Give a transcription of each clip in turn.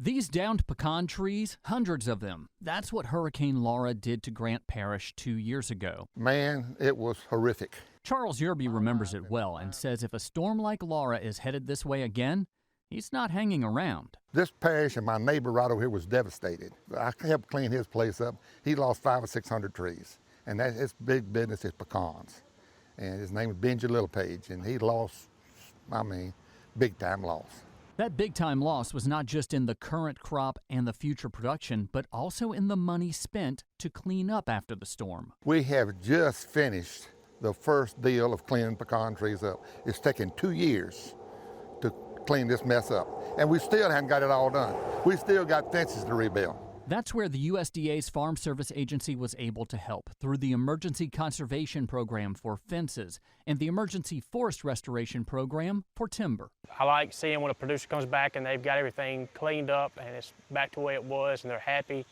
These downed pecan trees, hundreds of them, that's what Hurricane Laura did to Grant Parish 2 years ago. Man, it was horrific. Charles Yerby remembers it well and says if a storm like Laura is headed this way again, he's not hanging around. This parish and my neighbor right over here was devastated. I helped clean his place up. He lost 500 or 600 trees, and that's his big business is pecans. And his name is Benji Littlepage, and he lost, big time loss. That big-time loss was not just in the current crop and the future production, but also in the money spent to clean up after the storm. We have just finished the first deal of cleaning pecan trees up. It's taken 2 years to clean this mess up, and we still haven't got it all done. We still got fences to rebuild. That's where the USDA's Farm Service Agency was able to help through the Emergency Conservation Program for fences and the Emergency Forest Restoration Program for timber. I like seeing when a producer comes back and they've got everything cleaned up and it's back to the way it was and they're happy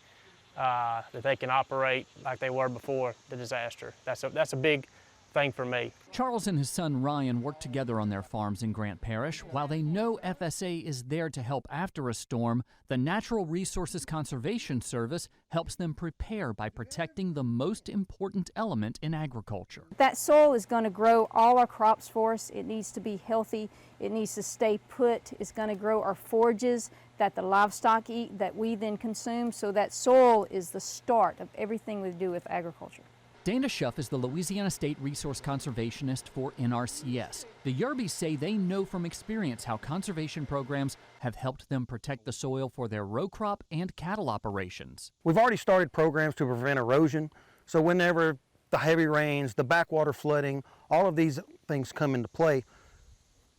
that they can operate like they were before the disaster. That's a big thing for me. Charles and his son Ryan work together on their farms in Grant Parish. While they know FSA is there to help after a storm, the Natural Resources Conservation Service helps them prepare by protecting the most important element in agriculture. That soil is going to grow all our crops for us. It needs to be healthy. It needs to stay put. It's going to grow our forages that the livestock eat that we then consume. So that soil is the start of everything we do with agriculture. Dana Schuff is the Louisiana State Resource Conservationist for NRCS. The Yerbys say they know from experience how conservation programs have helped them protect the soil for their row crop and cattle operations. We've already started programs to prevent erosion, so whenever the heavy rains, the backwater flooding, all of these things come into play,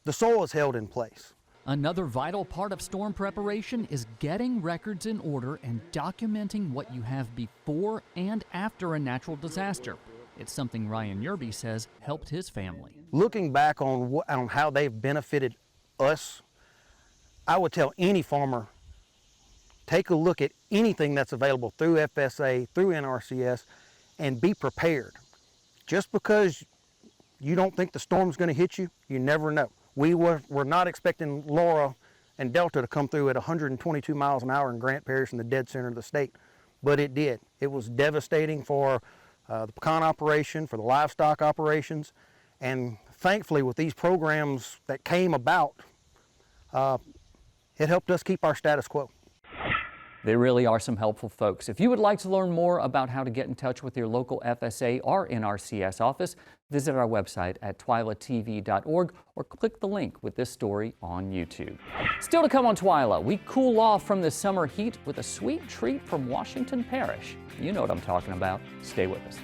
the soil is held in place. Another vital part of storm preparation is getting records in order and documenting what you have before and after a natural disaster. It's something Ryan Yerby says helped his family. Looking back on how they've benefited us, I would tell any farmer, take a look at anything that's available through FSA, through NRCS, and be prepared. Just because you don't think the storm's going to hit you, you never know. We were not expecting Laura and Delta to come through at 122 miles an hour in Grant Parish in the dead center of the state, but it did. It was devastating for the pecan operation, for the livestock operations, and thankfully with these programs that came about, it helped us keep our status quo. They really are some helpful folks. If you would like to learn more about how to get in touch with your local FSA or NRCS office, visit our website at twilatv.org or click the link with this story on YouTube. Still to come on Twyla, we cool off from the summer heat with a sweet treat from Washington Parish. You know what I'm talking about. Stay with us.